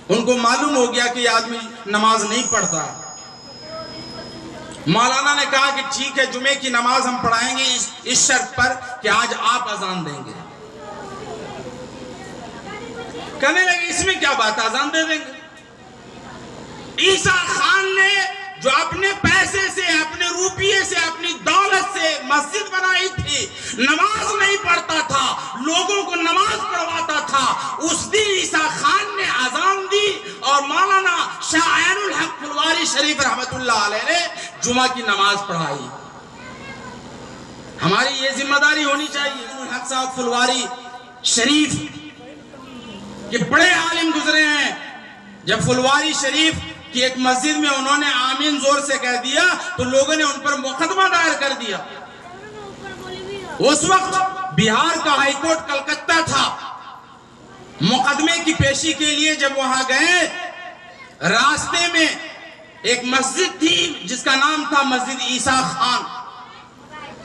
ان کو معلوم ہو گیا کہ یہ آدمی نماز نہیں پڑھتا. مولانا نے کہا کہ ٹھیک ہے، جمعے کی نماز ہم پڑھائیں گے اس شرط پر کہ آج آپ اذان دیں گے. کہنے لگے اس میں کیا بات، اذان دے دیں گے. عیسیٰ خان نے جو اپنے پیسے سے، اپنے روپیے سے، اپنی دولت سے مسجد بنائی تھی، نماز نہیں پڑھتا تھا، لوگوں کو نماز پڑھواتا تھا، اس دن عیسیٰ خان نے اذان دی اور مولانا شاہ عین الحق پھلواری شریف رحمت اللہ علیہ نے جمعہ کی نماز پڑھائی. ہماری یہ ذمہ داری ہونی چاہیے. عین الحق صاحب پھلواری شریف کے بڑے عالم گزرے ہیں. جب پھلواری شریف کہ ایک مسجد میں انہوں نے آمین زور سے کہہ دیا تو لوگوں نے ان پر مقدمہ دائر کر دیا. اس وقت بہار کا ہائی کورٹ کلکتہ تھا. مقدمے کی پیشی کے لیے جب وہاں گئے، راستے میں ایک مسجد تھی جس کا نام تھا مسجد عیسیٰ خان.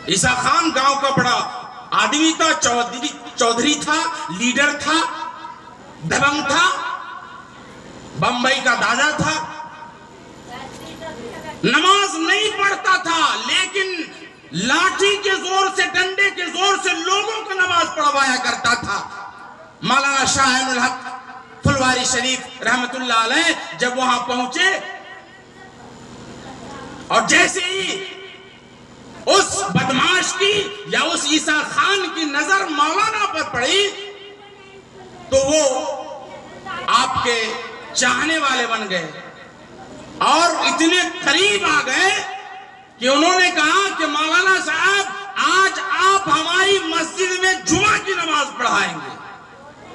عیسیٰ خان گاؤں کا بڑا آدمی تھا، چودھری تھا، لیڈر تھا، دبنگ تھا، بمبئی کا دادا تھا. نماز نہیں پڑھتا تھا لیکن لاٹھی کے زور سے، ڈنڈے کے زور سے لوگوں کو نماز پڑھوایا کرتا تھا. مولانا شاہ عین الحق پھلواری شریف رحمت اللہ علیہ جب وہاں پہنچے اور جیسے ہی اس بدماش کی یا اس عیسیٰ خان کی نظر مولانا پر پڑی تو وہ آپ کے چاہنے والے بن گئے اور اتنے قریب آ گئے کہ انہوں نے کہا کہ مولانا صاحب آج آپ ہماری مسجد میں جمعہ کی نماز پڑھائیں گے.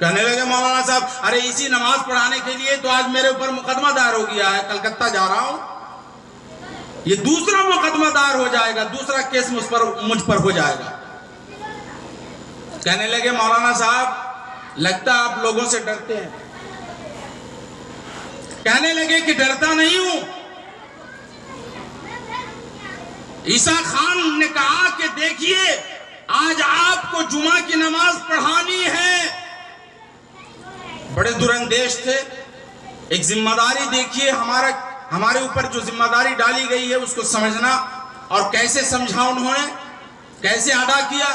کہنے لگے مولانا صاحب ارے اسی نماز پڑھانے کے لیے تو آج میرے اوپر مقدمہ دار ہو گیا ہے، کلکتہ جا رہا ہوں، یہ دوسرا مقدمہ دار ہو جائے گا، دوسرا کیس مجھ پر ہو جائے گا. کہنے لگے مولانا صاحب لگتا آپ لوگوں سے ڈرتے ہیں. کہنے لگے کہ ڈرتا نہیں ہوں. عیسیٰ خان نے کہا کہ دیکھیے آج آپ کو جمعہ کی نماز پڑھانی ہے. بڑے دراندیش تھے. ایک ذمہ داری دیکھیے، ہمارے اوپر جو ذمہ داری ڈالی گئی ہے اس کو سمجھنا، اور کیسے سمجھا انہوں نے، کیسے ادا کیا.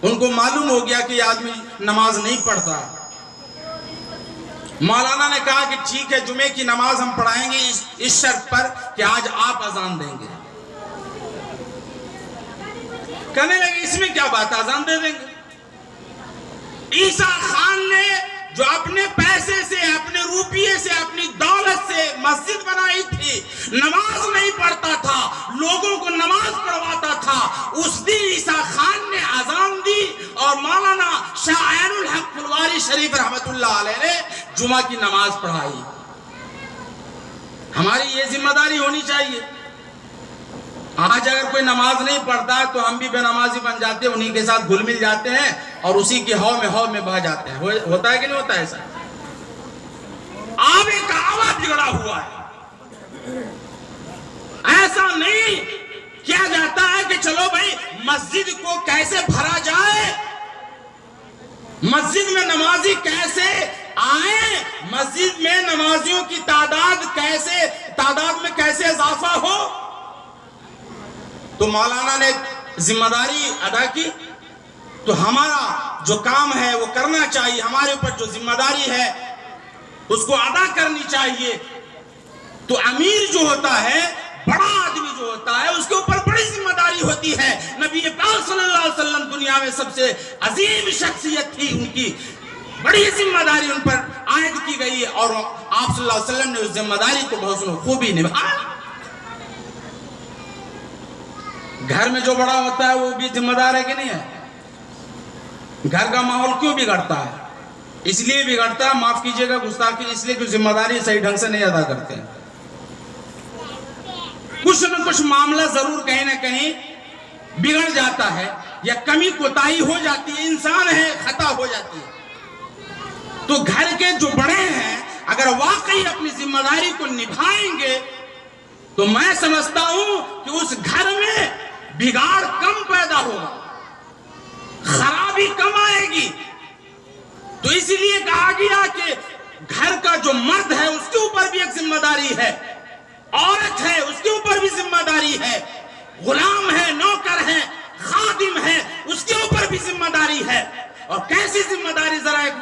ان کو معلوم ہو گیا کہ یہ آدمی نماز نہیں پڑھتا. مولانا نے کہا کہ ٹھیک ہے، جمعے کی نماز ہم پڑھائیں گے اس شرط پر کہ آج آپ اذان دیں گے. کہنے لگے اس میں کیا بات، اذان دے دیں گے. عیسیٰ خان نے جو اپنے پیسے سے، اپنے روپیے سے، اپنی دولت سے مسجد بنائی تھی، نماز نہیں پڑھتا تھا، لوگوں کو نماز پڑھواتا تھا، اس دن عیسیٰ خان نے اذان دی اور مولانا شاہ عین الحق پھلواری شریف رحمت اللہ علیہ نے جمعہ کی نماز پڑھائی. ہماری یہ ذمہ داری ہونی چاہیے. آج اگر کوئی نماز نہیں پڑھتا تو ہم بھی بے نمازی بن جاتے ہیں، انہی کے ساتھ گھل مل جاتے ہیں اور اسی کی ہو میں بہہ جاتے ہیں. ہوتا ہے کہ نہیں ہوتا ایسا؟ آب ایک آوا بگڑا ہوا ہے. ایسا نہیں کیا جاتا ہے کہ چلو بھائی مسجد کو کیسے بھرا جائے، مسجد میں نمازی کیسے آئیں، مسجد میں نمازیوں کی تعداد میں کیسے اضافہ ہو. تو مولانا نے ذمہ داری ادا کی. تو ہمارا جو کام ہے وہ کرنا چاہیے، ہمارے اوپر جو ذمہ داری ہے اس کو ادا کرنی چاہیے. تو امیر جو ہوتا ہے، بڑا آدمی جو ہوتا ہے، اس کے اوپر بڑی ذمہ داری ہوتی ہے. نبی پاک صلی اللہ علیہ وسلم دنیا میں سب سے عظیم شخصیت تھی، ان کی بڑی ذمہ داری ان پر عائد کی گئی اور آپ صلی اللہ علیہ وسلم نے اس ذمہ داری کو بہت خوبی نبھایا. گھر میں جو بڑا ہوتا ہے وہ بھی ذمہ دار ہے کہ نہیں ہے؟ گھر کا ماحول کیوں بگڑتا ہے؟ اس لیے بگڑتا ہے، معاف کیجئے گا گستاخی، اس لیے کہ ذمہ داری صحیح ڈھنگ سے نہیں ادا کرتے ہیں. کچھ نہ کچھ معاملہ ضرور کہیں نہ کہیں بگڑ جاتا ہے یا کمی کوتاہی ہو جاتی ہے، انسان ہے، خطا ہو جاتی ہے. تو گھر کے جو بڑے ہیں اگر واقعی اپنی ذمہ داری کو نبھائیں گے تو میں سمجھتا ہوں کہ اس گھر میں بگاڑ کم پیدا ہوگا، خرابی کم آئے گی. تو اس لیے کہا گیا کہ گھر کا جو مرد ہے اس کے اوپر بھی ایک ذمہ داری ہے، عورت ہے اس کے اوپر بھی ذمہ داری ہے، غلام ہے، نوکر ہے، خادم ہے، اس کے اوپر بھی ذمہ داری ہے. اور کیسی ذمہ داری، ذرا ایک